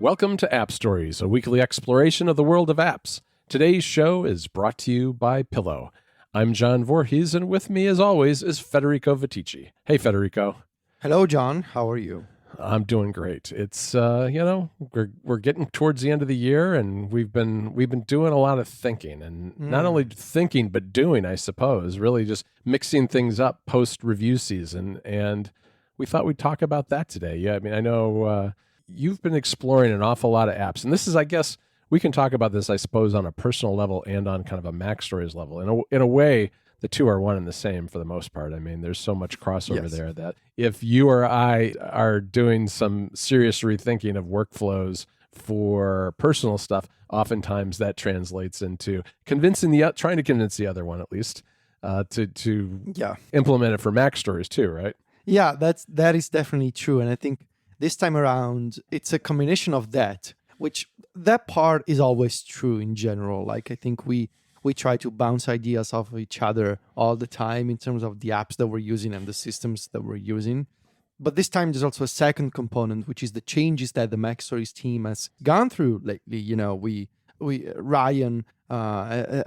Welcome to App Stories, a weekly exploration of the world of apps. Today's show is brought to you by Pillow. I'm John Voorhees, and with me, as always, is Federico Viticci. Hey, Federico. Hello, John. How are you? I'm doing great. It's we're getting towards the end of the year, and we've been doing a lot of thinking, and not only thinking but doing, I suppose. Really, just mixing things up post review season, and we thought we'd talk about that today. Yeah, I mean, I know you've been exploring an awful lot of apps, and this is, I guess, we can talk about this, I suppose, on a personal level and on kind of a Mac Stories level. In a way, the two are one and the same for the most part. I mean, there's so much crossover there that if you or I are doing some serious rethinking of workflows for personal stuff, oftentimes that translates into trying to convince the other one at least to implement it for Mac Stories too, right? Yeah, that is definitely true. And I think this time around, it's a combination of that, which that part is always true in general. Like, I think we try to bounce ideas off of each other all the time in terms of the apps that we're using and the systems that we're using. But this time, there's also a second component, which is the changes that the Mac Stories team has gone through lately. You know, Ryan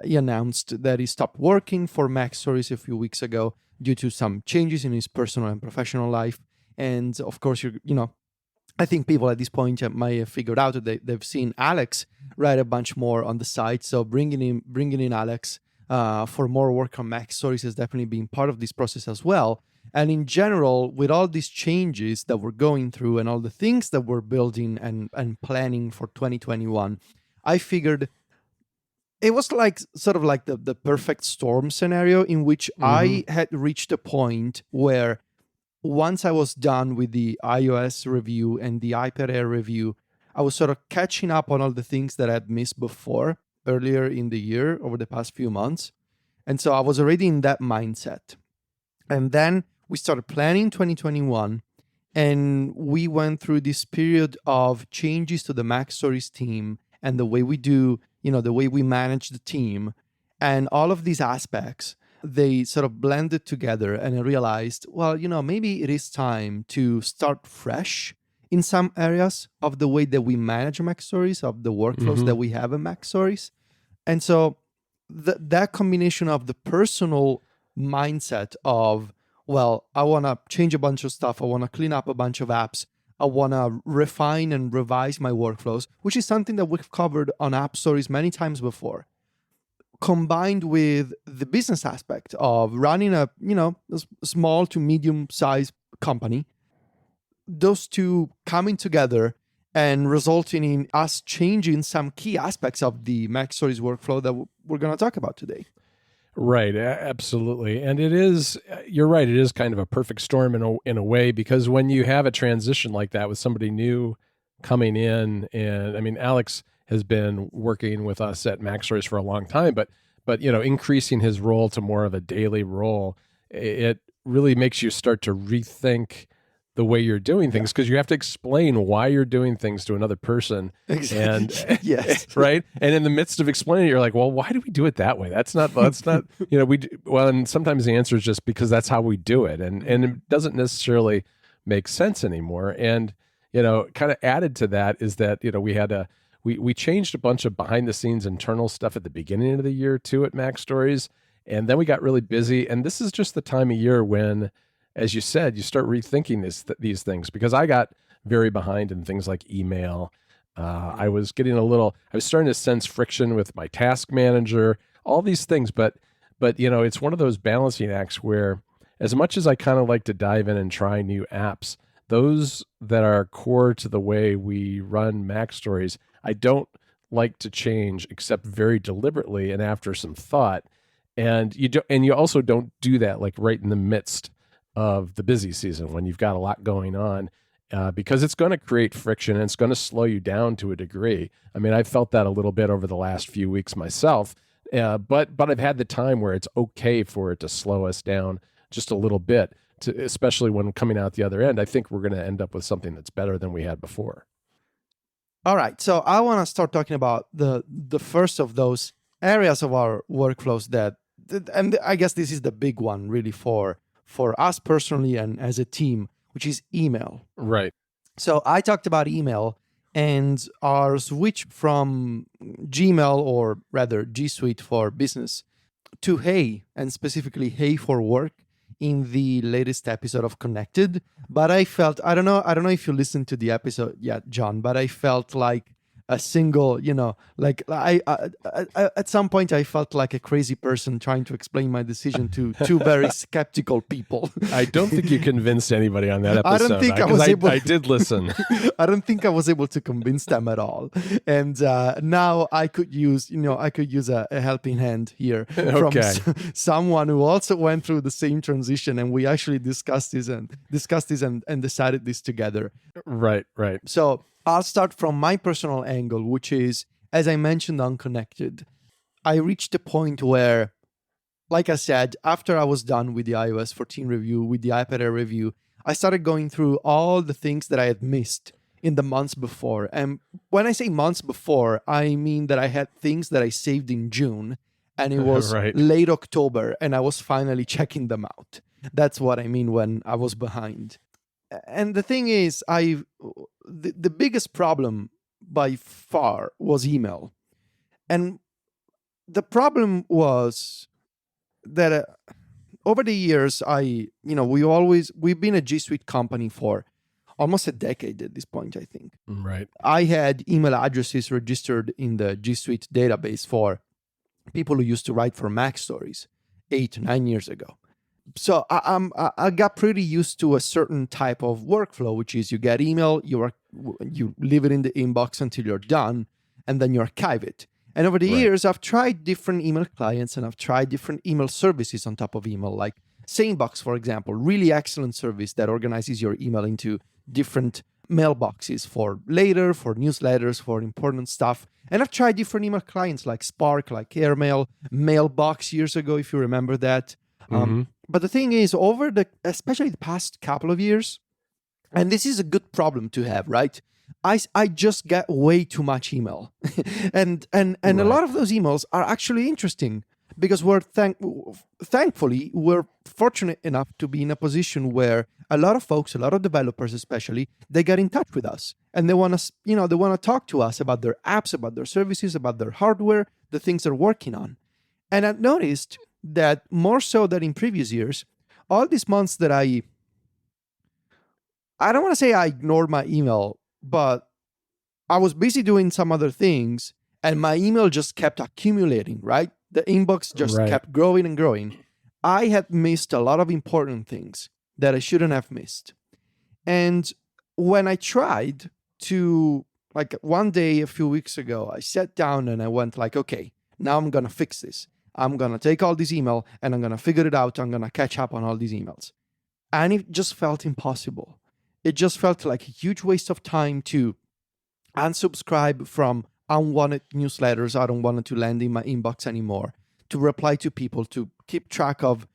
he announced that he stopped working for Mac Stories a few weeks ago due to some changes in his personal and professional life. And of course, I think people at this point might have figured out that they've seen Alex write a bunch more on the site. So bringing in Alex for more work on Mac Stories has definitely been part of this process as well. And in general, with all these changes that we're going through and all the things that we're building and planning for 2021, I figured it was like sort of like the perfect storm scenario in which I had reached a point where once I was done with the iOS review and the iPad Air review, I was sort of catching up on all the things that I'd missed before earlier in the year over the past few months. And so I was already in that mindset. And then we started planning 2021, and we went through this period of changes to the Mac Stories team and the way we do, the way we manage the team, and all of these aspects. They sort of blended together, and I realized, well, maybe it is time to start fresh in some areas of the way that we manage Mac Stories, of the workflows that we have in Mac Stories. And so that combination of the personal mindset of, well, I want to change a bunch of stuff, I want to clean up a bunch of apps, I want to refine and revise my workflows, which is something that we've covered on App Stories many times before, combined with the business aspect of running a small to medium sized company, those two coming together and resulting in us changing some key aspects of the Mac Stories workflow that we're going to talk about today. Right, absolutely. And you're right, it is kind of a perfect storm in a way, because when you have a transition like that with somebody new coming in, and I mean, Alex has been working with us at Mac Stories for a long time, but increasing his role to more of a daily role, it really makes you start to rethink the way you're doing things, because you have to explain why you're doing things to another person. Exactly. And yes. Right. And in the midst of explaining it, you're like, well, why do we do it that way? That's not, and sometimes the answer is just because that's how we do it. And it doesn't necessarily make sense anymore. And, kind of added to that is that, we changed a bunch of behind the scenes internal stuff at the beginning of the year too at Mac Stories. And then we got really busy. And this is just the time of year when, as you said, you start rethinking these things, because I got very behind in things like email. I was starting to sense friction with my task manager, all these things. But it's one of those balancing acts where, as much as I kind of like to dive in and try new apps, those that are core to the way we run Mac Stories, I don't like to change except very deliberately and after some thought. And you also don't do that like right in the midst of the busy season when you've got a lot going on, because it's going to create friction and it's going to slow you down to a degree. I mean, I've felt that a little bit over the last few weeks myself, but I've had the time where it's okay for it to slow us down just a little bit, especially when coming out the other end. I think we're going to end up with something that's better than we had before. All right, so I want to start talking about the first of those areas of our workflows and I guess this is the big one really for us personally and as a team, which is email. Right. So I talked about email And our switch from Gmail, or rather G Suite for Business, to Hey, and specifically Hey for Work, in the latest episode of Connected. But I felt, I don't know if you listened to the episode yet, John, but I felt like a single, like at some point I felt like a crazy person trying to explain my decision to two very skeptical people. I don't think you convinced anybody on that episode. I don't think I was able. I did listen. I don't think I was able to convince them at all. And now I could use, a helping hand here from Okay. someone who also went through the same transition, and we actually discussed this and decided this together. Right. So I'll start from my personal angle, which is, as I mentioned on Connected, I reached a point where, like I said, after I was done with the iOS 14 review, with the iPad Air review, I started going through all the things that I had missed in the months before. And when I say months before, I mean that I had things that I saved in June, and it was Right. late October, and I was finally checking them out. That's what I mean when I was behind. And the thing is, the biggest problem by far was email. And the problem was that over the years, we've been a G Suite company for almost a decade at this point, I think. Right. I had email addresses registered in the G Suite database for people who used to write for Mac Stories 8-9 years ago. So I got pretty used to a certain type of workflow, which is you get email, you leave it in the inbox until you're done, and then you archive it. And over the years, I've tried different email clients, and I've tried different email services on top of email, like Sanebox, for example, really excellent service that organizes your email into different mailboxes for later, for newsletters, for important stuff. And I've tried different email clients like Spark, like Airmail, Mailbox years ago, if you remember that. But the thing is, especially the past couple of years, and this is a good problem to have, right? I just get way too much email, and a lot of those emails are actually interesting because thankfully we're fortunate enough to be in a position where a lot of folks, a lot of developers especially, they get in touch with us and they want to talk to us about their apps, about their services, about their hardware, the things they're working on. And I've noticed that more so than in previous years, all these months that I don't want to say I ignored my email, but I was busy doing some other things and my email just kept accumulating, right? The inbox just kept growing and growing. I had missed a lot of important things that I shouldn't have missed. And when I tried to, like one day a few weeks ago, I sat down and I went like, okay, now I'm going to fix this. I'm going to take all this email and I'm going to figure it out. I'm going to catch up on all these emails. And it just felt impossible. It just felt like a huge waste of time to unsubscribe from unwanted newsletters I don't want to land in my inbox anymore, to reply to people, to keep track of,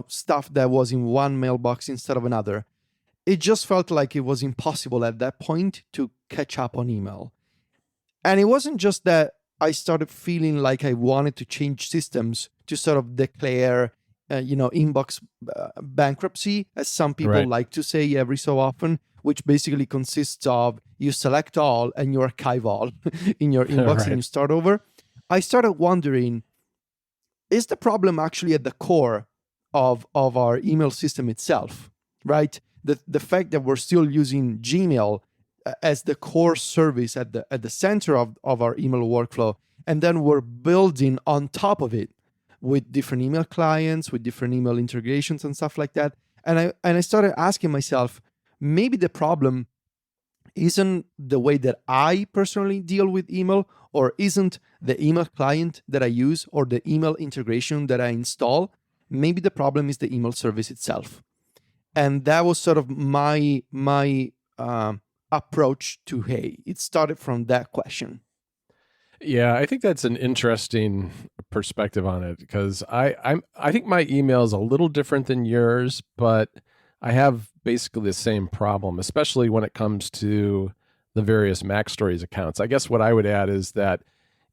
stuff that was in one mailbox instead of another. It just felt like it was impossible at that point to catch up on email. And it wasn't just that I started feeling like I wanted to change systems to sort of declare, inbox bankruptcy, as some people like to say every so often, which basically consists of you select all and you archive all in your inbox and you start over. I started wondering, is the problem actually at the core of our email system itself, right? The fact that we're still using Gmail as the core service at the center of our email workflow, and then we're building on top of it with different email clients, with different email integrations and stuff like that. And I started asking myself, maybe the problem isn't the way that I personally deal with email, or isn't the email client that I use or the email integration that I install. Maybe the problem is the email service itself. And that was sort of my approach to Hey. It started from that question. Yeah, I think that's an interesting perspective on it, because I think my email is a little different than yours, but I have basically the same problem, especially when it comes to the various Mac Stories accounts. I guess what I would add is that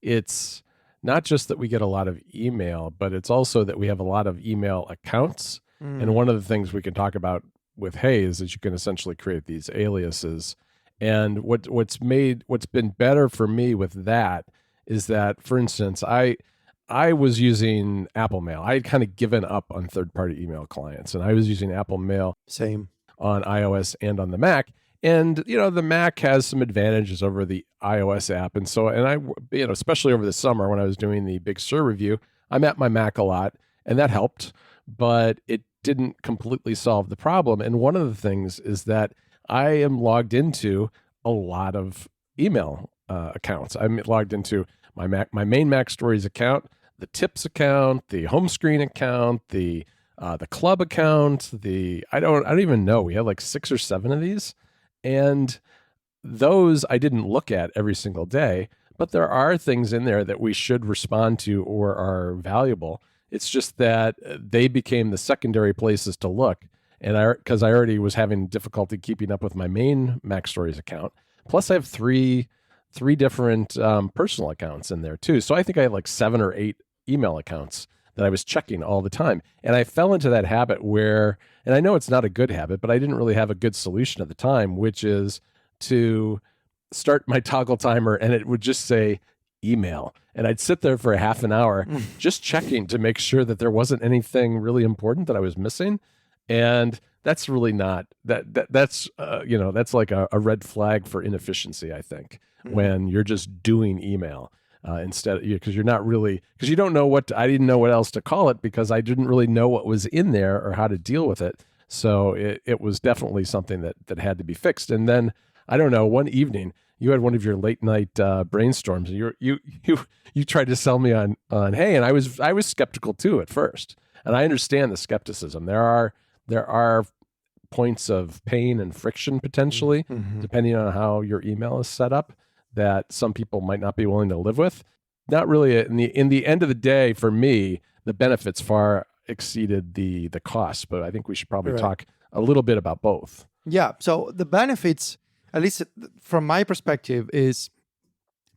it's not just that we get a lot of email, but it's also that we have a lot of email accounts. And one of the things we can talk about with Hey is that you can essentially create these aliases. And what's been better for me with that is that, for instance, I was using Apple Mail. I had kind of given up on third-party email clients, and I was using Apple Mail Same. on iOS and on the Mac. And the Mac has some advantages over the iOS app, and so I especially over the summer when I was doing the Big Sur review, I'm at my Mac a lot, and that helped, but it didn't completely solve the problem. And one of the things is that I am logged into a lot of email accounts. I'm logged into my main Mac Stories account, the tips account, the home screen account, the club account, I don't even know. We have like 6 or 7 of these, and those I didn't look at every single day, but there are things in there that we should respond to or are valuable. It's just that they became the secondary places to look, and because I already was having difficulty keeping up with my main Mac Stories account. Plus, I have three different personal accounts in there too. So I think I have like 7 or 8 email accounts that I was checking all the time. And I fell into that habit where, and I know it's not a good habit, but I didn't really have a good solution at the time, which is to start my toggle timer and it would just say email. And I'd sit there for a half an hour just checking to make sure that there wasn't anything really important that I was missing. And that's really not that's that's like a red flag for inefficiency, I think, when you're just doing email instead, because you're not really, because you don't know I didn't know what else to call it because I didn't really know what was in there or how to deal with it. So it was definitely something that had to be fixed. And then I don't know, one evening you had one of your late night brainstorms, and you tried to sell me on hey, and I was skeptical too at first, and I understand the skepticism. There are points of pain and friction potentially, depending on how your email is set up, that some people might not be willing to live with. Not really. In the end of the day, for me, the benefits far exceeded the costs. But I think we should probably talk a little bit about both. Yeah. So the benefits, at least from my perspective, is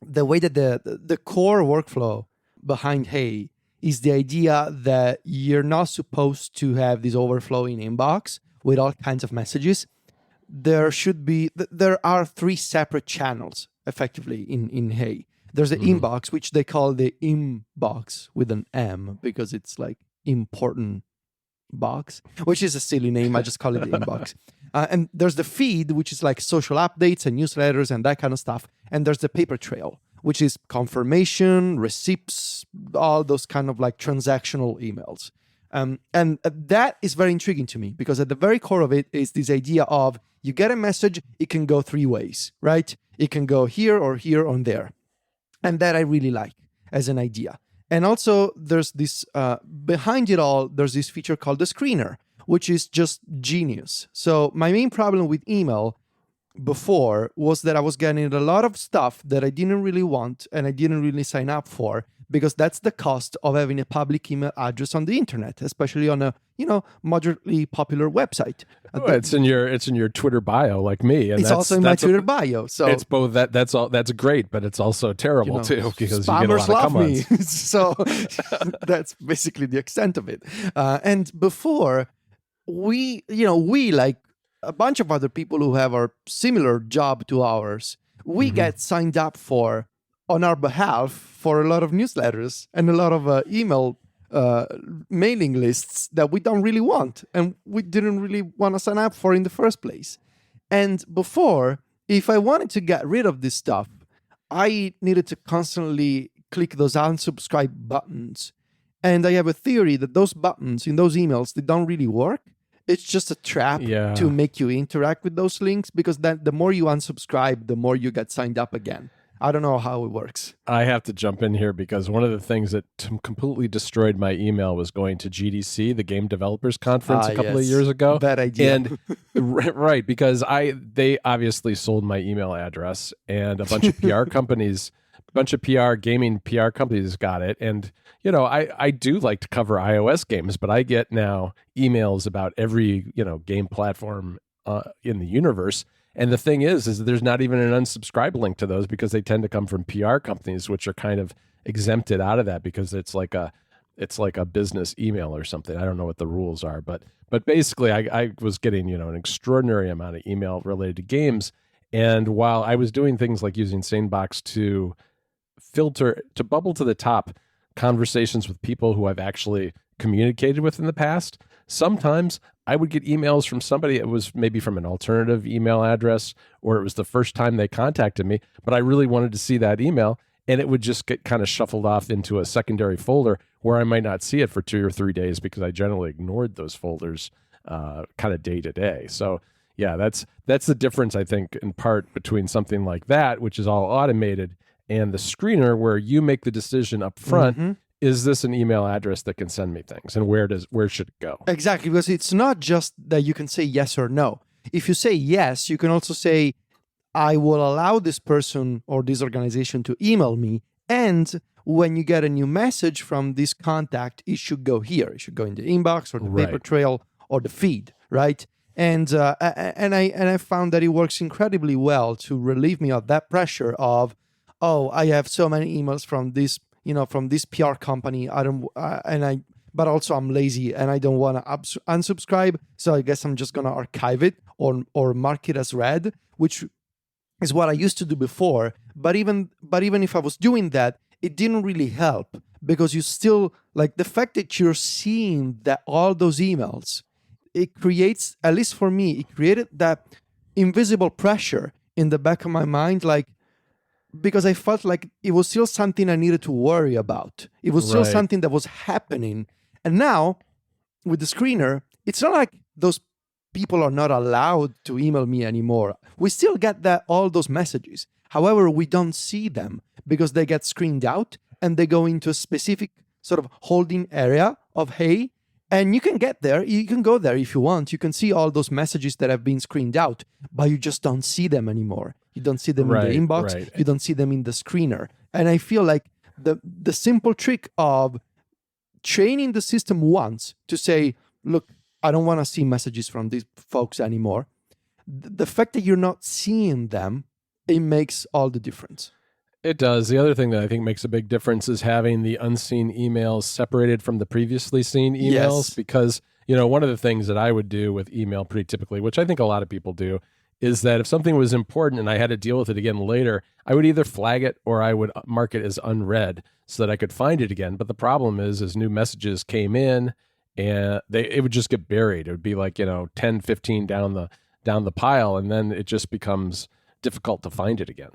the way that the core workflow behind Hey is the idea that you're not supposed to have this overflowing inbox with all kinds of messages. There are 3 separate channels effectively in Hey. There's the inbox, which they call the inbox with an M because it's like important box, which is a silly name. I just call it the inbox. And there's the feed, which is like social updates and newsletters and that kind of stuff. And there's the paper trail, which is confirmation, receipts, all those kind of like transactional emails. And that is very intriguing to me because at the very core of it is this idea of you get a message, it can go 3 ways, right? It can go here or here or there. And that I really like as an idea. And also there's this, behind it all, there's this feature called the screener, which is just genius. So my main problem with email before was that I was getting a lot of stuff that I didn't really want and I didn't really sign up for, because that's the cost of having a public email address on the internet, especially on a moderately popular website. It's in your Twitter bio, like me, and it's also in my Twitter bio. So it's both that's great, but it's also terrible too because you get a lot of love comments. Me. So that's basically the extent of it. And before we like a bunch of other people who have a similar job to ours, we get signed up on our behalf for a lot of newsletters and a lot of email mailing lists that we don't really want and we didn't really want to sign up for in the first place. And before, if I wanted to get rid of this stuff, I needed to constantly click those unsubscribe buttons. And I have a theory that those buttons in those emails, they don't really work. It's just a trap to make you interact with those links, because then the more you unsubscribe, the more you get signed up again. I don't know how it works. I have to jump in here because one of the things that completely destroyed my email was going to GDC, the Game Developers Conference, a couple of years ago. Bad idea. And right, because they obviously sold my email address, and a bunch of PR companies, gaming PR companies got it. And I do like to cover iOS games, but I get now emails about every game platform in the universe. And the thing is there's not even an unsubscribe link to those because they tend to come from PR companies, which are kind of exempted out of that because it's like a business email or something. I don't know what the rules are, but basically I was getting an extraordinary amount of email related to games, And while I was doing things like using SaneBox to bubble to the top conversations with people who I've actually communicated with in the past, sometimes I would get emails from somebody that was maybe from an alternative email address, or it was the first time they contacted me, but I really wanted to see that email, and it would just get kind of shuffled off into a secondary folder where I might not see it for 2 or 3 days because I generally ignored those folders kind of day to day. So yeah, that's the difference, I think, in part between something like that, which is all automated, and the screener where you make the decision up front. Is this an email address that can send me things, and where should it go? Exactly, because it's not just that you can say yes or no. If you say yes, you can also say, I will allow this person or this organization to email me, and when you get a new message from this contact, it should go here. It should go in the inbox or the paper trail or the feed, right? And I found that it works incredibly well to relieve me of that pressure of, oh, I have so many emails from this, from this PR company. But also I'm lazy and I don't want to unsubscribe. So I guess I'm just going to archive it or mark it as read, which is what I used to do before. But even if I was doing that, it didn't really help, because you still, like, the fact that you're seeing that all those emails, it creates, at least for me, it created that invisible pressure in the back of my mind, like, because I felt like it was still something I needed to worry about. It was still something that was happening. And now, with the screener, it's not like those people are not allowed to email me anymore. We still get all those messages. However, we don't see them because they get screened out and they go into a specific sort of holding area of Hey. And you can get there. You can go there if you want. You can see all those messages that have been screened out, but you just don't see them anymore. You don't see them in the inbox. You don't see them in the screener. And I feel like the simple trick of training the system once to say, look, I don't want to see messages from these folks anymore. The fact that you're not seeing them, it makes all the difference. It does. The other thing that I think makes a big difference is having the unseen emails separated from the previously seen emails, because, one of the things that I would do with email pretty typically, which I think a lot of people do, is that if something was important and I had to deal with it again later, I would either flag it or I would mark it as unread so that I could find it again. But the problem is, as new messages came in, and it would just get buried. It would be like, 10, 15 down the pile, and then it just becomes difficult to find it again.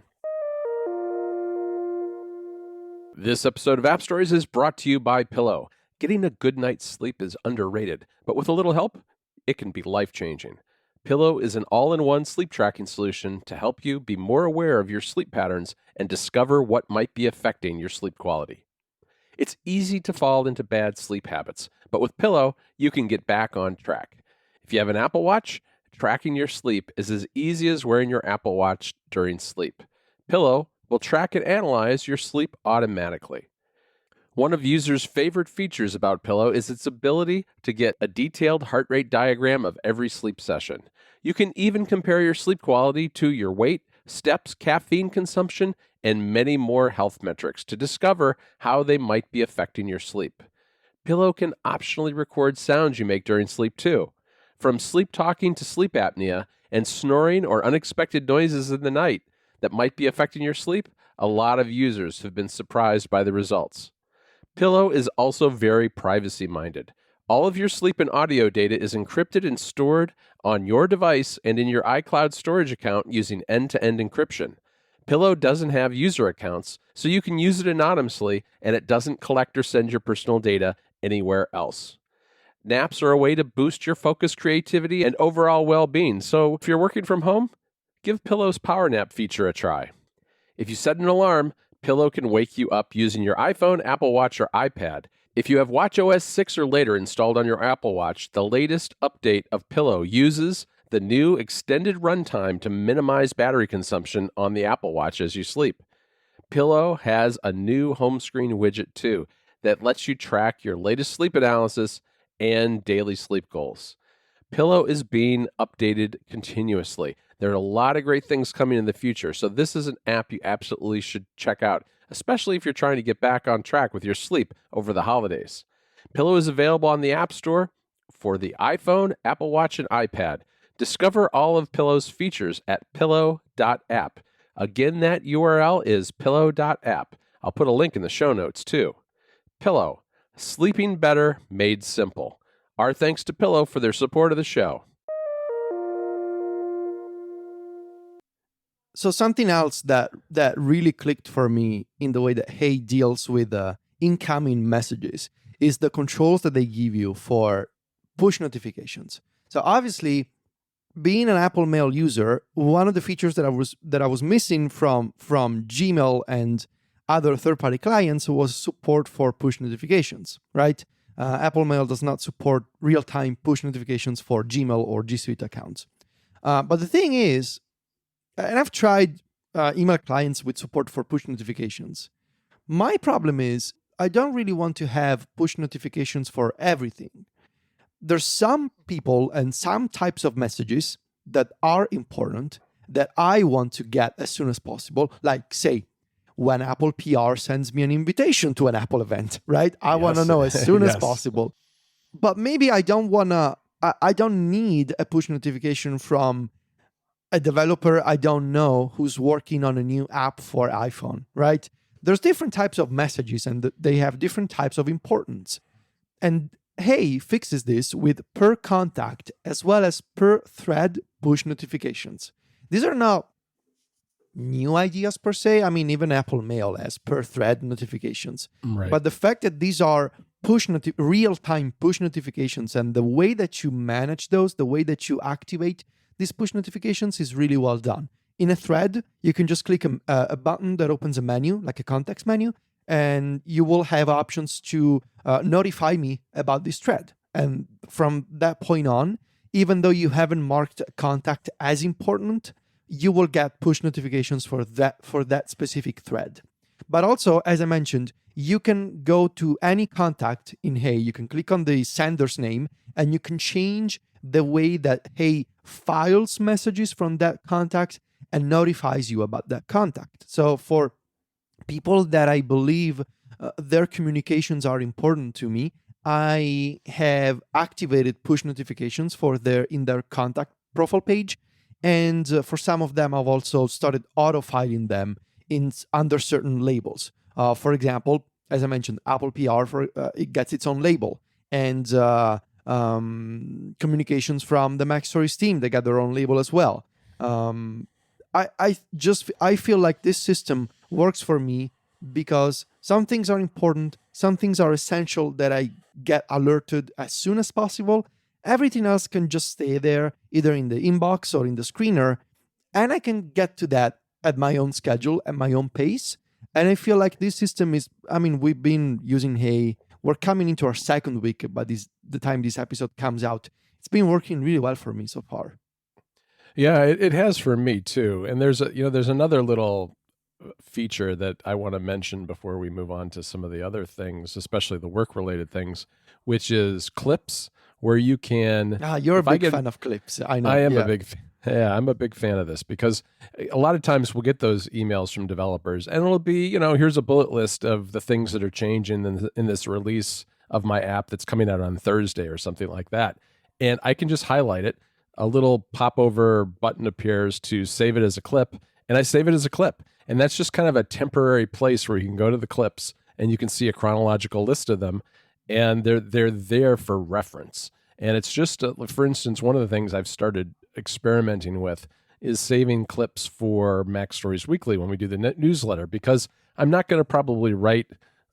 This episode of App Stories is brought to you by Pillow. Getting a good night's sleep is underrated, but with a little help, it can be life-changing. Pillow is an all-in-one sleep tracking solution to help you be more aware of your sleep patterns and discover what might be affecting your sleep quality. It's easy to fall into bad sleep habits, but with Pillow, you can get back on track. If you have an Apple Watch, tracking your sleep is as easy as wearing your Apple Watch during sleep. Pillow will track and analyze your sleep automatically. One of users' favorite features about Pillow is its ability to get a detailed heart rate diagram of every sleep session. You can even compare your sleep quality to your weight, steps, caffeine consumption, and many more health metrics to discover how they might be affecting your sleep. Pillow can optionally record sounds you make during sleep too. From sleep talking to sleep apnea and snoring or unexpected noises in the night that might be affecting your sleep, a lot of users have been surprised by the results. Pillow is also very privacy-minded. All of your sleep and audio data is encrypted and stored on your device and in your iCloud storage account using end-to-end encryption. Pillow doesn't have user accounts, so you can use it anonymously, and it doesn't collect or send your personal data anywhere else. Naps are a way to boost your focus, creativity, and overall well-being, so if you're working from home, give Pillow's Power Nap feature a try. If you set an alarm, Pillow can wake you up using your iPhone, Apple Watch, or iPad. If you have watchOS 6 or later installed on your Apple Watch, the latest update of Pillow uses the new extended runtime to minimize battery consumption on the Apple Watch as you sleep. Pillow has a new home screen widget too that lets you track your latest sleep analysis and daily sleep goals. Pillow is being updated continuously. There are a lot of great things coming in the future, so this is an app you absolutely should check out, especially if you're trying to get back on track with your sleep over the holidays. Pillow is available on the App Store for the iPhone, Apple Watch, and iPad. Discover all of Pillow's features at pillow.com. pillow.app. Again, that URL is pillow.app. I'll put a link in the show notes too. Pillow, sleeping better made simple. Our thanks to Pillow for their support of the show. So something else that really clicked for me in the way that Hey deals with incoming messages is the controls that they give you for push notifications. So obviously, being an Apple Mail user, one of the features that I was missing from Gmail and other third-party clients was support for push notifications, right? Apple Mail does not support real-time push notifications for Gmail or G Suite accounts. But the thing is, and I've tried email clients with support for push notifications. My problem is I don't really want to have push notifications for everything. There's some people and some types of messages that are important that I want to get as soon as possible. Like, say, when Apple PR sends me an invitation to an Apple event, right? I want to know as soon as possible. But maybe I don't need a push notification from a developer I don't know who's working on a new app for iPhone, right? There's different types of messages and they have different types of importance. And Hey fixes this with per contact as well as per thread push notifications. These are not new ideas per se. I mean, even Apple Mail has per thread notifications. Right. But the fact that these are real-time push notifications and the way that you manage those, the way that you activate these push notifications is really well done. In a thread, you can just click a button that opens a menu, like a context menu, and you will have options to notify me about this thread. And from that point on, even though you haven't marked a contact as important, you will get push notifications for that specific thread. But also, as I mentioned, you can go to any contact in Hey. You can click on the sender's name, and you can change the way that Hey files messages from that contact and notifies you about that contact. So for people that I believe their communications are important to me, I have activated push notifications in their contact profile page. And for some of them, I've also started auto-filing them under certain labels. For example, as I mentioned, Apple PR, it gets its own label. And communications from the Mac Stories team, they got their own label as well. I feel like this system works for me because some things are important, some things are essential that I get alerted as soon as possible. Everything else can just stay there, either in the inbox or in the screener, and I can get to that at my own schedule, at my own pace. And I feel like this system we've been using Hey. We're coming into our second week, but the time this episode comes out, it's been working really well for me so far. Yeah, it has for me too. And there's another little feature that I want to mention before we move on to some of the other things, especially the work-related things, which is clips, where you can. You're a big fan of clips. I know. I am I'm a big fan of this because a lot of times we'll get those emails from developers and it'll be, here's a bullet list of the things that are changing in this release of my app that's coming out on Thursday or something like that. And I can just highlight it. A little popover button appears to save it as a clip, and I save it as a clip. And that's just kind of a temporary place where you can go to the clips and you can see a chronological list of them, and they're there for reference. And it's just, for instance, one of the things I've started experimenting with is saving clips for Mac Stories Weekly when we do the newsletter, because I'm not going to probably write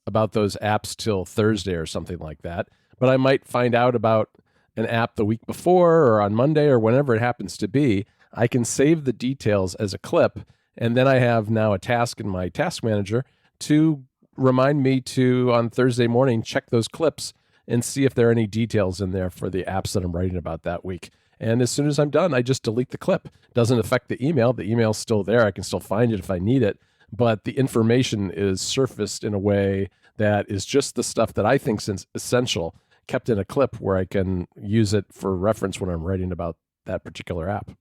about those apps till Thursday or something like that, but I might find out about an app the week before or on Monday or whenever it happens to be. I can save the details as a clip, and then I have now a task in my task manager to remind me to, on Thursday morning, check those clips and see if there are any details in there for the apps that I'm writing about that week. And as soon as I'm done, I just delete the clip. Doesn't affect the email. The email's still there. I can still find it if I need it. But the information is surfaced in a way that is just the stuff that I think is essential, kept in a clip where I can use it for reference when I'm writing about that particular app.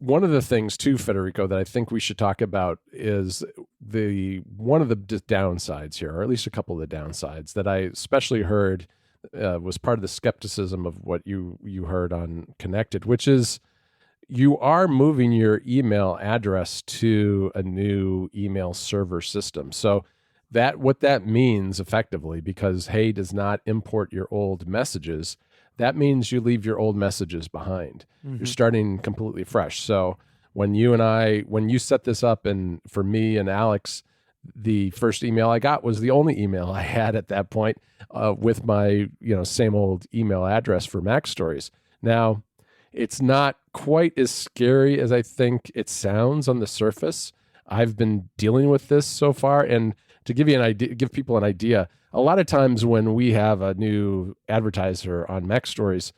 One of the things too, Federico, that I think we should talk about is one of the downsides here, or at least a couple of the downsides that I especially heard was part of the skepticism of what you heard on Connected, which is, you are moving your email address to a new email server system. So what that means effectively, because Hey does not import your old messages, that means you leave your old messages behind. You're starting completely fresh. So when you set this up, and for me and Alex, the first email I got was the only email I had at that point with my same old email address for Mac Stories. Now, it's not quite as scary as I think it sounds on the surface. I've been dealing with this so far, and to give you an idea, give people an idea, a lot of times when we have a new advertiser on Mac Stories,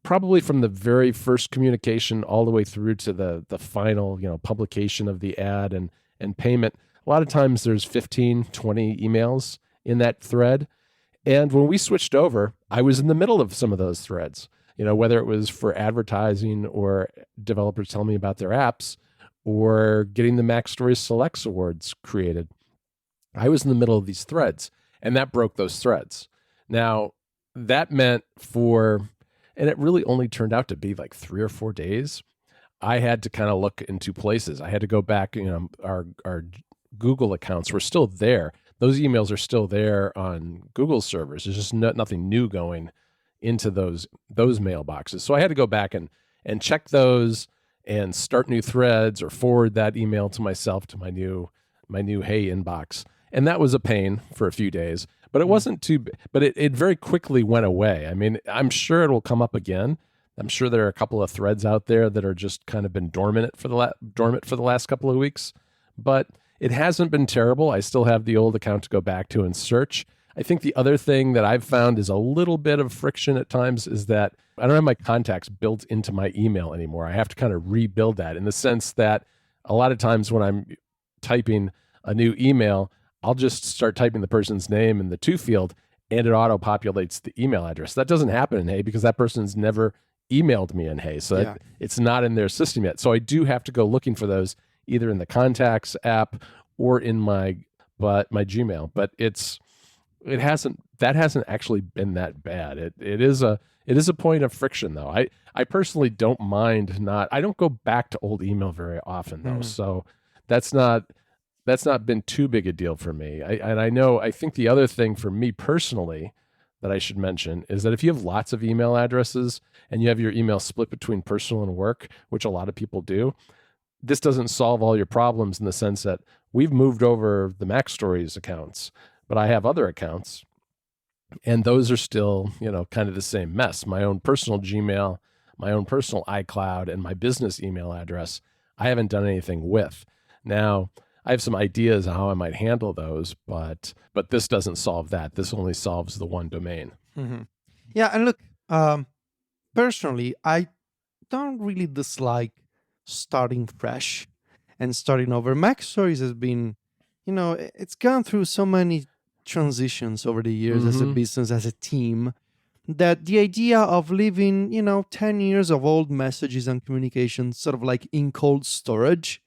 probably from the very first communication all the way through to the final, publication of the ad and payment, a lot of times there's 15, 20 emails in that thread. And when we switched over, I was in the middle of some of those threads, whether it was for advertising or developers telling me about their apps or getting the Mac Stories Selects Awards created. I was in the middle of these threads, and that broke those threads. Now, that meant and it really only turned out to be like 3 or 4 days, I had to kind of look in two places. I had to go back, our Google accounts were still there. Those emails are still there on Google servers. There's just nothing new going into those mailboxes. So I had to go back and check those and start new threads or forward that email to myself to my new Hey inbox. And that was a pain for a few days, but it wasn't but it very quickly went away. I mean, I'm sure it will come up again. I'm sure there are a couple of threads out there that are just kind of been dormant for the last couple of weeks, but it hasn't been terrible. I still have the old account to go back to and search. I think the other thing that I've found is a little bit of friction at times is that I don't have my contacts built into my email anymore. I have to kind of rebuild that, in the sense that a lot of times when I'm typing a new email, I'll just start typing the person's name in the to field, and it auto-populates the email address. That doesn't happen in Hey because that person's never emailed me in Hey, so it's not in their system yet. So I do have to go looking for those either in the Contacts app or in my Gmail. But that hasn't actually been that bad. It is a point of friction though. I personally don't mind I don't go back to old email very often though, so that's not been too big a deal for me. I think the other thing for me personally that I should mention is that if you have lots of email addresses and you have your email split between personal and work, which a lot of people do, this doesn't solve all your problems, in the sense that we've moved over the Mac Stories accounts, but I have other accounts and those are still, kind of the same mess. My own personal Gmail, my own personal iCloud, and my business email address, I haven't done anything with. Now, I have some ideas on how I might handle those, but this doesn't solve that. This only solves the one domain. Mm-hmm. Yeah, and look, personally, I don't really dislike starting fresh and starting over. Mac Stories has been, it's gone through so many transitions over the years as a business, as a team, that the idea of leaving, 10 years of old messages and communications sort of like in cold storage,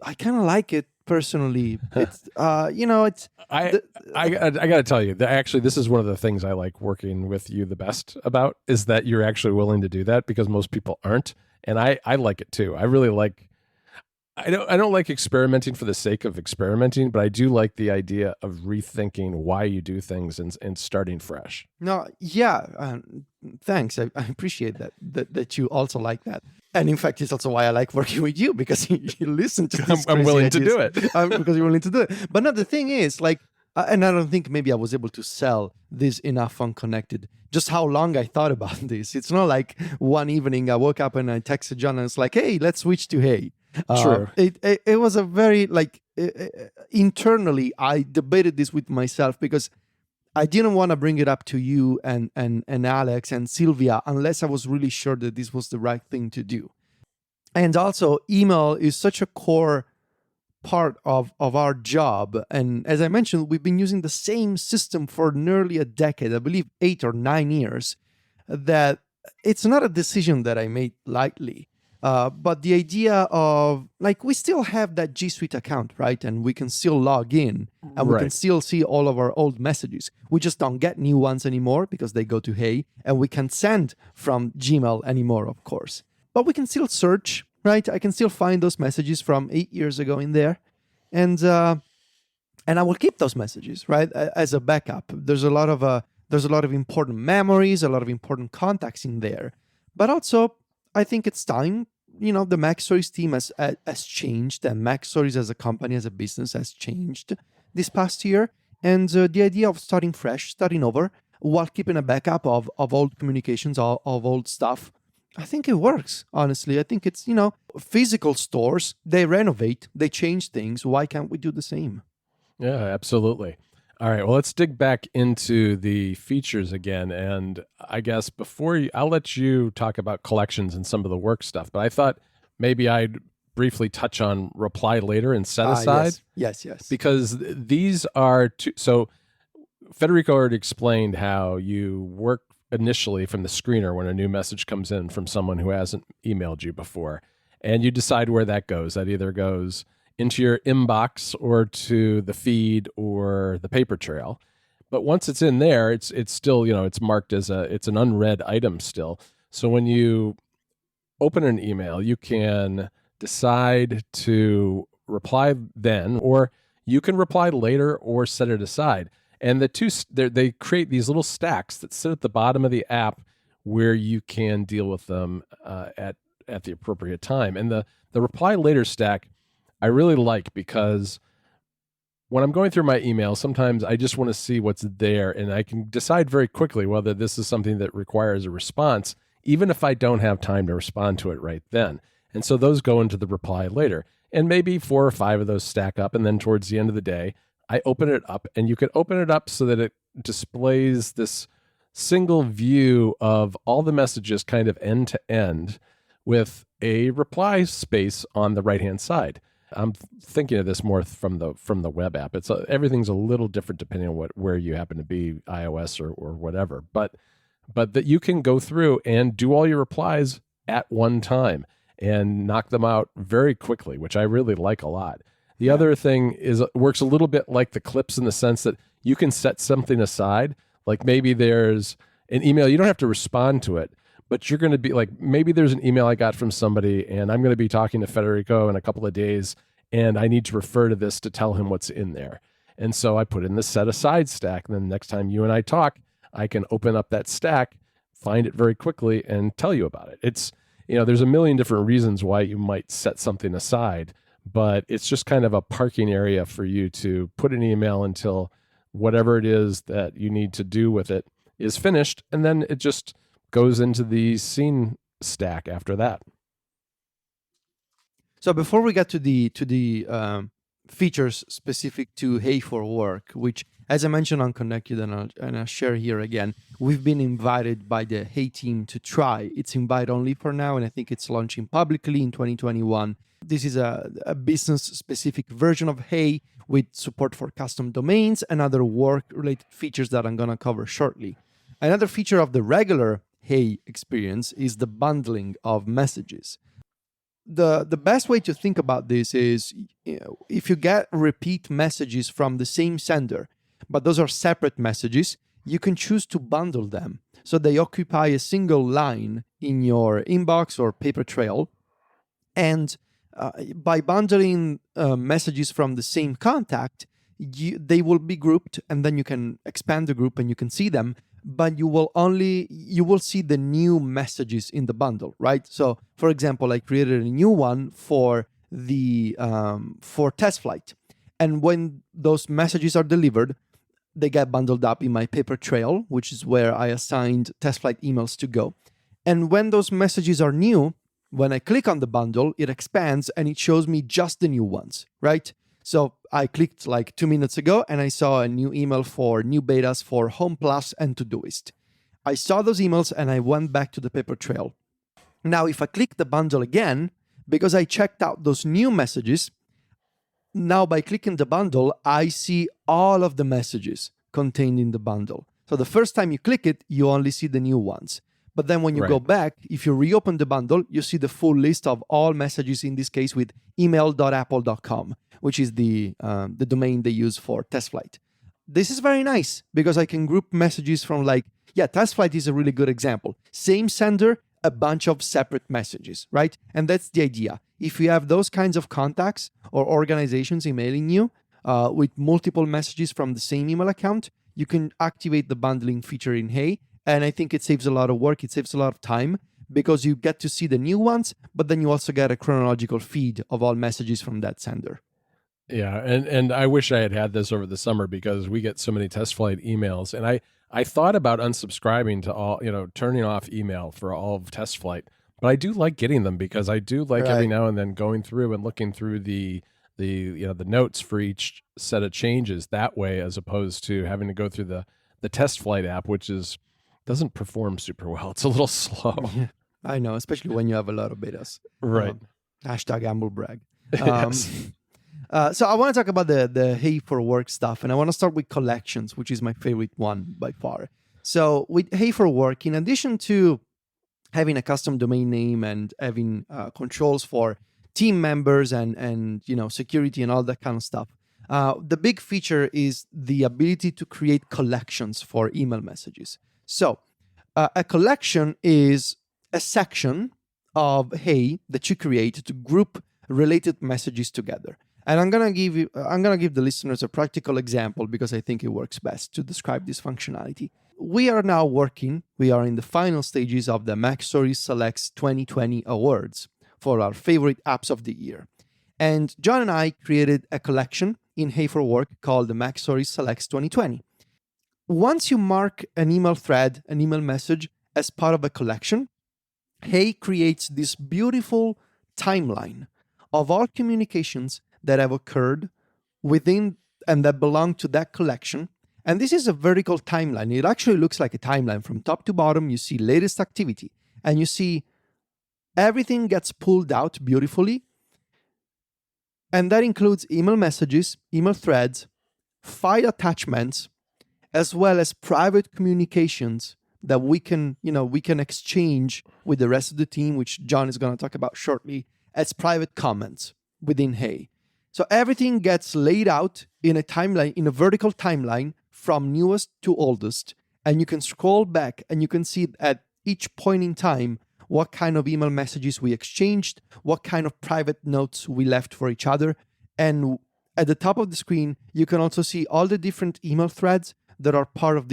I kind of like it. Personally, it's I gotta tell you that actually this is one of the things I like working with you the best about, is that you're actually willing to do that, because most people aren't, and I like it too. I really like. I don't like experimenting for the sake of experimenting, but I do like the idea of rethinking why you do things and starting fresh. No, yeah, thanks. I appreciate that you also like that. And in fact, it's also why I like working with you, because you listen to these I'm willing ideas. to do it. Because you're willing to do it. But no, the thing is, and I don't think maybe I was able to sell this enough on Connected, just how long I thought about this. It's not like one evening I woke up and I texted John and it's like, hey, let's switch to Hey. Sure. It was a very, internally, I debated this with myself, because I didn't want to bring it up to you and Alex and Sylvia unless I was really sure that this was the right thing to do. And also, email is such a core part of our job. And as I mentioned, we've been using the same system for nearly a decade, I believe 8 or 9 years, that it's not a decision that I made lightly. But the idea of, we still have that G Suite account, right? And we can still log in and we can still see all of our old messages. We just don't get new ones anymore because they go to Hey, and we can't send from Gmail anymore, of course. But we can still search right? I can still find those messages from 8 years ago in there, and I will keep those messages, right, as a backup. There's a lot of important memories, a lot of important contacts in there, but also I think it's time. The Mac Stories team has changed, and Mac Stories as a company, as a business, has changed this past year. And the idea of starting fresh, starting over, while keeping a backup of old communications, of old stuff, I think it works, honestly. I think it's, physical stores, they renovate, they change things. Why can't we do the same? Yeah, absolutely. All right, well, let's dig back into the features again. And I guess I'll let you talk about collections and some of the work stuff, but I thought maybe I'd briefly touch on reply later and set aside. Yes. Because these are two. So Federico already explained how you work initially from the screener when a new message comes in from someone who hasn't emailed you before. And you decide where that goes. That either goes into your inbox or to the feed or the paper trail. But once it's in there, it's still, it's marked as it's an unread item still. So when you open an email, you can decide to reply then, or you can reply later or set it aside. And the two, they create these little stacks that sit at the bottom of the app where you can deal with them at the appropriate time. And the reply later stack I really like, because when I'm going through my email, sometimes I just want to see what's there, and I can decide very quickly whether this is something that requires a response, even if I don't have time to respond to it right then. And so those go into the reply later. And maybe 4 or 5 of those stack up, and then towards the end of the day, I open it up, and you can open it up so that it displays this single view of all the messages kind of end to end with a reply space on the right-hand side. I'm thinking of this more from the web app. Everything's a little different depending on where you happen to be, iOS or whatever. But that you can go through and do all your replies at one time and knock them out very quickly, which I really like a lot. The other thing is works a little bit like the clips in the sense that you can set something aside. Like maybe there's an email, you don't have to respond to it, but you're going to be like, maybe there's an email I got from somebody and I'm going to be talking to Federico in a couple of days and I need to refer to this to tell him what's in there. And so I put in the set aside stack. And then next time you and I talk, I can open up that stack, find it very quickly and tell you about it. It's, there's a million different reasons why you might set something aside, but it's just kind of a parking area for you to put an email until whatever it is that you need to do with it is finished. And then it just goes into the scene stack after that. So before we get to the features specific to Hey for Work, which, as I mentioned on Connected, and I'll share here again, we've been invited by the Hey team to try. It's invite only for now, and I think it's launching publicly in 2021. This is a business-specific version of Hey with support for custom domains and other work-related features that I'm going to cover shortly. Another feature of the regular Hey experience is the bundling of messages. The best way to think about this is, if you get repeat messages from the same sender, but those are separate messages, you can choose to bundle them so they occupy a single line in your inbox or paper trail. And by bundling messages from the same contact, they will be grouped, and then you can expand the group and you can see them, but you will see the new messages in the bundle, right? So, for example, I created a new one for the for test flight, and when those messages are delivered, they get bundled up in my paper trail, which is where I assigned test flight emails to go. And when those messages are new, when I click on the bundle, it expands and it shows me just the new ones, right? So I clicked like 2 minutes ago and I saw a new email for new betas for Home Plus and Todoist. I saw those emails and I went back to the paper trail. Now, if I click the bundle again, because I checked out those new messages, now by clicking the bundle, I see all of the messages contained in the bundle. So the first time you click it, you only see the new ones. But then when you go back, if you reopen the bundle, you see the full list of all messages, in this case with email.apple.com, which is the domain they use for TestFlight. This is very nice because I can group messages from testFlight is a really good example. Same sender, a bunch of separate messages, right? And that's the idea. If you have those kinds of contacts or organizations emailing you with multiple messages from the same email account, you can activate the bundling feature in Hey. And I think it saves a lot of work. It saves a lot of time because you get to see the new ones, but then you also get a chronological feed of all messages from that sender. Yeah, and I wish I had this over the summer because we get so many test flight emails, and I thought about unsubscribing to all, turning off email for all of test flight, but I do like getting them because I do like every now and then going through and looking through the notes for each set of changes that way, as opposed to having to go through the test flight app, which doesn't perform super well. It's a little slow. I know, especially when you have a lot of betas. Right. Hashtag humblebrag. Yes. So I want to talk about the Hey for Work stuff, and I want to start with collections, which is my favorite one by far. So with Hey for Work, in addition to having a custom domain name and having controls for team members and security and all that kind of stuff, the big feature is the ability to create collections for email messages. So a collection is a section of Hey that you create to group related messages together. And I'm gonna give the listeners a practical example because I think it works best to describe this functionality. We are in the final stages of the MacStories Selects 2020 Awards for our favorite apps of the year. And John and I created a collection in Hey for Work called the MacStories Selects 2020. Once you mark an email thread, an email message as part of a collection, Hey creates this beautiful timeline of all communications that have occurred within and that belong to that collection. And this is a vertical timeline. It actually looks like a timeline from top to bottom. You see latest activity and you see everything gets pulled out beautifully. And that includes email messages, email threads, file attachments, as well as private communications that we can exchange with the rest of the team, which John is going to talk about shortly, as private comments within Hey. So everything gets laid out in a timeline, in a vertical timeline from newest to oldest. And you can scroll back and you can see at each point in time what kind of email messages we exchanged, what kind of private notes we left for each other. And at the top of the screen, you can also see all the different email threads that are part of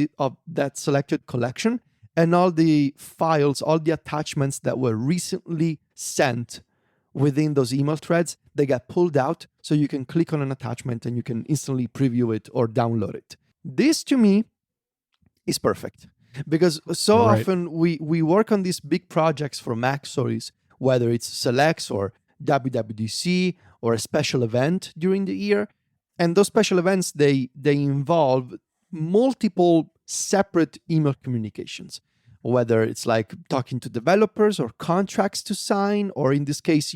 that selected collection and all the files, all the attachments that were recently sent within those email threads. They get pulled out so you can click on an attachment and you can instantly preview it or download it. This to me is perfect because so often we work on these big projects for MacStories, whether it's Selects or WWDC or a special event during the year. And those special events, they involve multiple separate email communications, whether it's like talking to developers or contracts to sign, or in this case,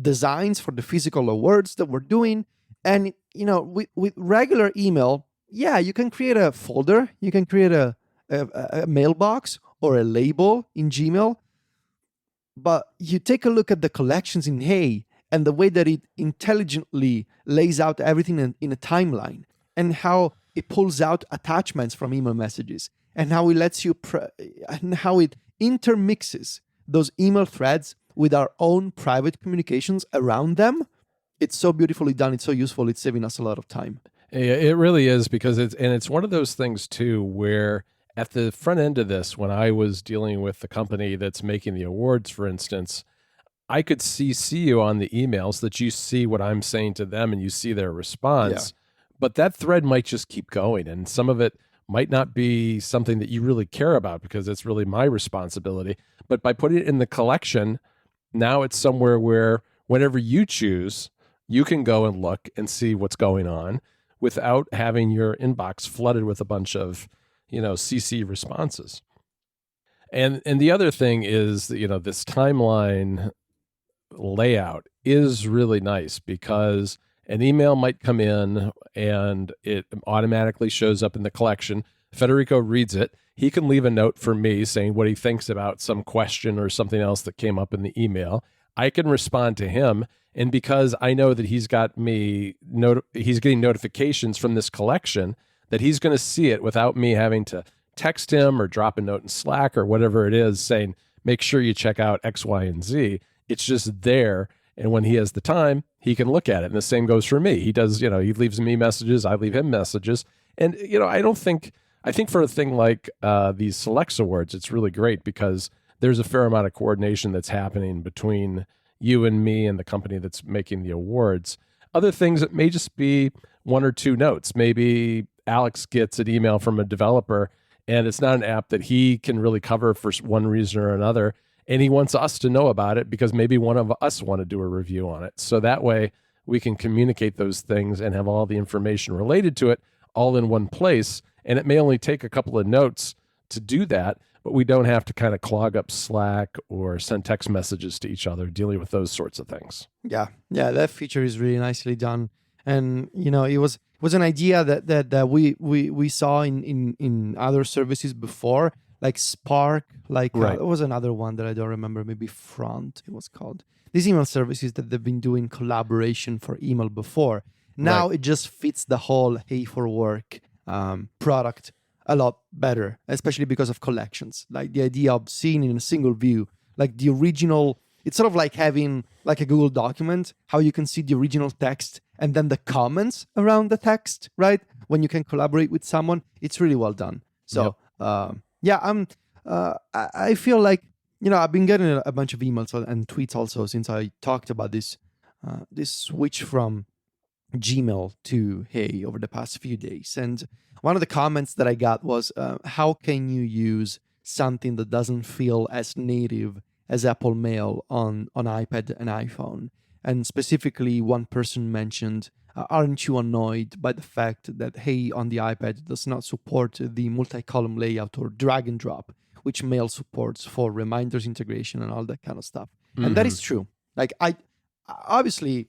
designs for the physical awards that we're doing. And, with regular email, you can create a folder, you can create a mailbox or a label in Gmail. But you take a look at the collections in Hey and the way that it intelligently lays out everything in a timeline and how it pulls out attachments from email messages and how it lets you and how it intermixes those email threads with our own private communications around them. It's so beautifully done. It's so useful. It's saving us a lot of time. It really is, because it's one of those things too, where at the front end of this, when I was dealing with the company that's making the awards, for instance, I could see you on the emails that you see what I'm saying to them and you see their response. Yeah. But that thread might just keep going, and some of it might not be something that you really care about because it's really my responsibility. But by putting it in the collection, now it's somewhere where whenever you choose, you can go and look and see what's going on without having your inbox flooded with a bunch of, CC responses. And the other thing is that, this timeline layout is really nice because an email might come in and it automatically shows up in the collection. Federico reads it. He can leave a note for me saying what he thinks about some question or something else that came up in the email. I can respond to him. And because I know that he's got me, he's getting notifications from this collection, that he's going to see it without me having to text him or drop a note in Slack or whatever it is saying, make sure you check out X, Y, and Z. It's just there. And when he has the time, he can look at it. And the same goes for me. He does, he leaves me messages. I leave him messages. And, I think for a thing like these Selects Awards, it's really great because there's a fair amount of coordination that's happening between you and me and the company that's making the awards. Other things, it may just be one or two notes. Maybe Alex gets an email from a developer and it's not an app that he can really cover for one reason or another. And he wants us to know about it because maybe one of us want to do a review on it. So that way we can communicate those things and have all the information related to it all in one place. And it may only take a couple of notes to do that, but we don't have to kind of clog up Slack or send text messages to each other dealing with those sorts of things. Yeah, that feature is really nicely done. And, it was an idea that we saw in other services before, like Spark, Right. There was another one that I don't remember, maybe Front it was called. These email services that they've been doing collaboration for email before. Now it just fits the whole Hey for Work product a lot better, especially because of collections. Like the idea of seeing in a single view, like the original, it's sort of like having like a Google document, how you can see the original text and then the comments around the text, right? When you can collaborate with someone, it's really well done. So, I feel like, I've been getting a bunch of emails and tweets also since I talked about this switch from Gmail to Hey over the past few days. And one of the comments that I got was, how can you use something that doesn't feel as native as Apple Mail on iPad and iPhone? And specifically, one person mentioned, aren't you annoyed by the fact that Hey on the iPad does not support the multi-column layout or drag and drop, which Mail supports for reminders integration and all that kind of stuff? And that is true. Like, obviously,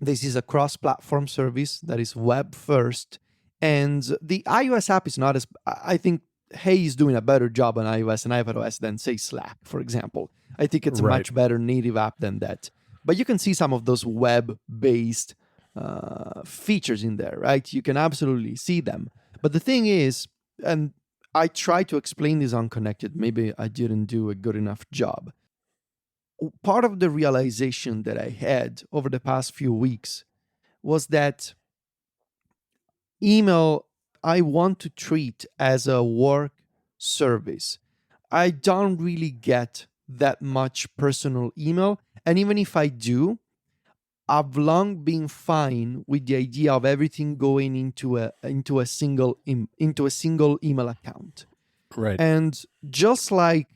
this is a cross-platform service that is web first, and the iOS app is not as, I think Hey is doing a better job on iOS and iPadOS than, say, Slack, for example. I think it's a much better native app than that. But you can see some of those web-based features in there, right? You can absolutely see them. But the thing is, and I try to explain this on Connected, maybe I didn't do a good enough job. Part of the realization that I had over the past few weeks was that email, I want to treat as a work service. I don't really get that much personal email. And even if I do, I've long been fine with the idea of everything going into a single email account. Right. And just like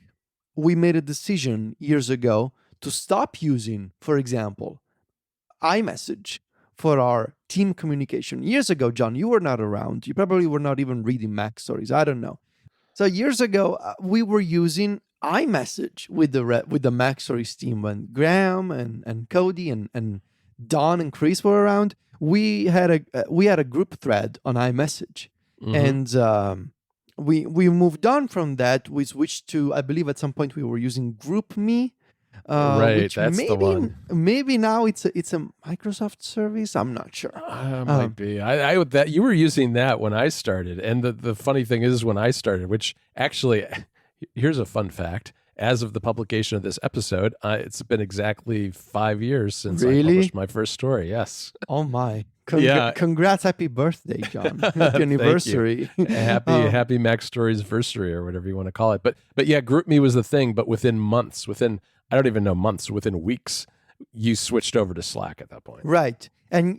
we made a decision years ago to stop using, for example, iMessage for our team communication. Years ago, John, you were not around. You probably were not even reading Mac Stories. I don't know. So years ago, we were using iMessage with the Mac Stories team when Graham and Cody and Don and Chris were around. We had a group thread on iMessage, and we moved on from that. We switched to, I believe, at some point we were using GroupMe. Right, that's the one. Maybe now it's a Microsoft service. I'm not sure. Might be. I that you were using that when I started, and the funny thing is, when I started, which actually, here's a fun fact. As of the publication of this episode, it's been exactly 5 years since I published my first story. Yes. Oh my! Yeah. Congrats! Happy birthday, John! Happy anniversary! Happy Mac Stories anniversary, or whatever you want to call it. But yeah, GroupMe was the thing. But within I don't even know months, within weeks, you switched over to Slack at that point. Right. And,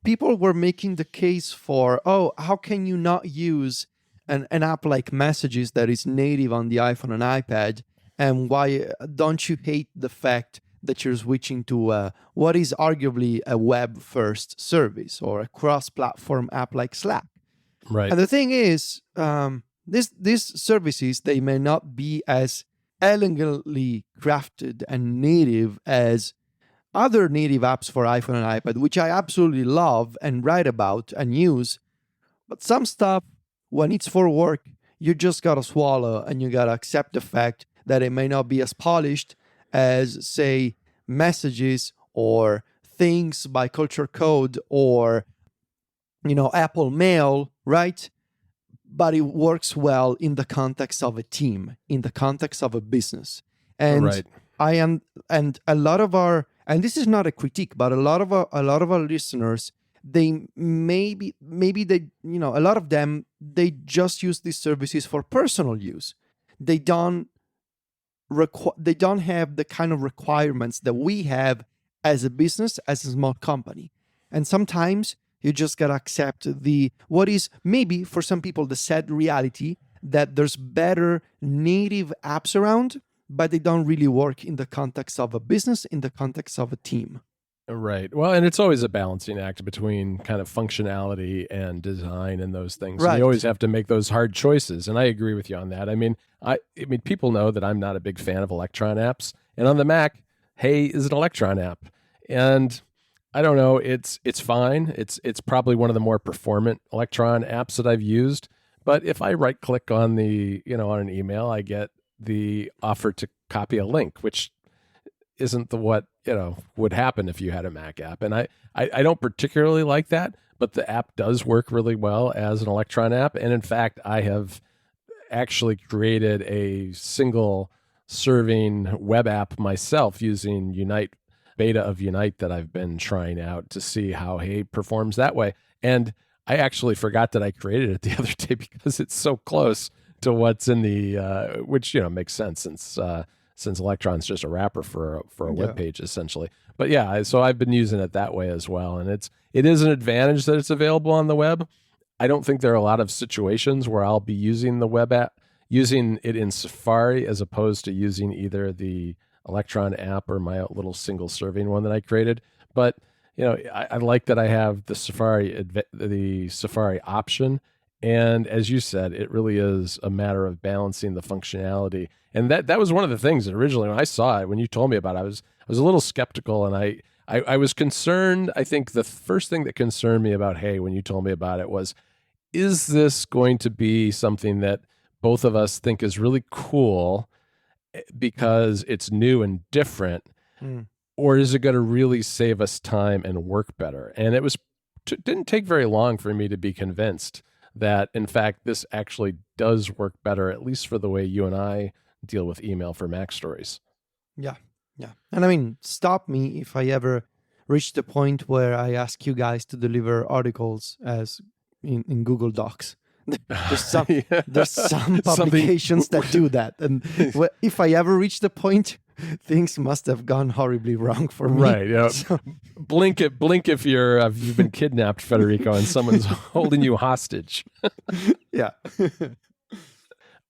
people were making the case for, how can you not use an app like Messages that is native on the iPhone and iPad? And why don't you hate the fact that you're switching to what is arguably a web-first service or a cross-platform app like Slack? Right. And the thing is, these services, they may not be as elegantly crafted and native as other native apps for iPhone and iPad, which I absolutely love and write about and use. But some stuff, when it's for work, you just gotta swallow and you gotta accept the fact that it may not be as polished as, say, Messages or Things by Culture Code or, Apple Mail, right? but it works well in the context of a team, in the context of a business. And Right. and a lot of our, and this is not a critique, but a lot of our listeners, they maybe they, a lot of them, they just use these services for personal use. They don't have the kind of requirements that we have as a business, as a small company. And sometimes you just gotta accept what is maybe for some people the sad reality that there's better native apps around, but they don't really work in the context of a business, in the context of a team. Right. Well, and it's always a balancing act between kind of functionality and design and those things. And Right. you always have to make those hard choices. And I agree with you on that. I mean, people know that I'm not a big fan of Electron apps. And on the Mac, Hey is an Electron app. And I don't know, it's fine. It's probably one of the more performant Electron apps that I've used. But if I right click on on an email, I get the offer to copy a link, which isn't what would happen if you had a Mac app. And I don't particularly like that, but the app does work really well as an Electron app. And in fact, I have actually created a single serving web app myself using beta of Unite that I've been trying out to see how Hey performs that way. And I actually forgot that I created it the other day because it's so close to what's in the which makes sense since Electron's just a wrapper for a web page essentially. But yeah, so I've been using it that way as well, and it is an advantage that it's available on the web. I don't think there are a lot of situations where I'll be using the web app, using it in Safari as opposed to using either the Electron app or my little single serving one that I created. But I like that I have the Safari option. And as you said, it really is a matter of balancing the functionality. And that was one of the things that originally when I saw it, when you told me about it, I was a little skeptical, and I was concerned. I think the first thing that concerned me about Hey when you told me about it was, is this going to be something that both of us think is really cool because it's new and different, or is it going to really save us time and work better? And it didn't take very long for me to be convinced that, in fact, this actually does work better, at least for the way you and I deal with email for Mac Stories. Yeah. And I mean, stop me if I ever reach the point where I ask you guys to deliver articles as in Google Docs. There's some publications that do that. And if I ever reach the point, things must have gone horribly wrong for me. Right. Yeah. So, blink if you've been kidnapped, Federico, and someone's holding you hostage. Yeah.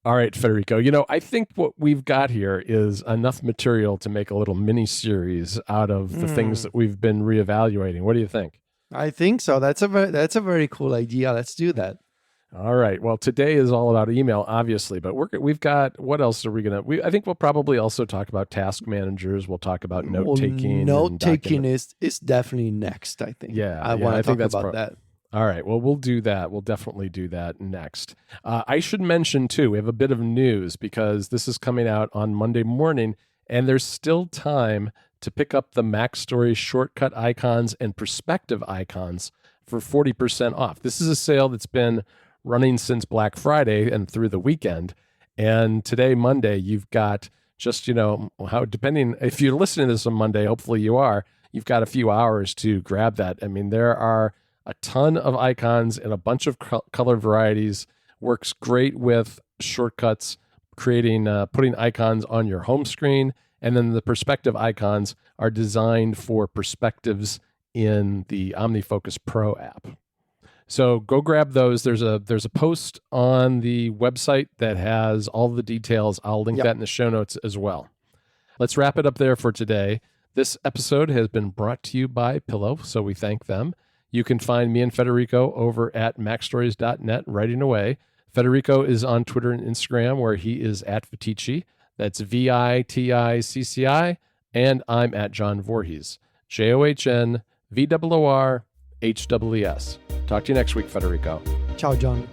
All right, Federico. I think what we've got here is enough material to make a little mini series out of the things that we've been reevaluating. What do you think? I think so. That's a very cool idea. Let's do that. All right. Well, today is all about email, obviously, but we've got, what else are we going to, I think we'll probably also talk about task managers. We'll talk about note-taking. Note-taking is definitely next, I think. Yeah. I want to talk about that. All right. Well, we'll do that. We'll definitely do that next. I should mention, too, we have a bit of news because this is coming out on Monday morning, and there's still time to pick up the Mac Stories shortcut icons and perspective icons for 40% off. This is a sale that's been running since Black Friday and through the weekend. And today, Monday, you've got just, depending, if you're listening to this on Monday, hopefully you are, you've got a few hours to grab that. I mean, there are a ton of icons and a bunch of color varieties. Works great with shortcuts, putting icons on your home screen. And then the perspective icons are designed for perspectives in the OmniFocus Pro app. So go grab those. There's a post on the website that has all the details. I'll link that in the show notes as well. Let's wrap it up there for today. This episode has been brought to you by Pillow, so we thank them. You can find me and Federico over at macstories.net writing away. Federico is on Twitter and Instagram where he is at Viticci. That's VITICCI. And I'm at John Voorhees. JOHNVOORHWES. Talk to you next week, Federico. Ciao, John.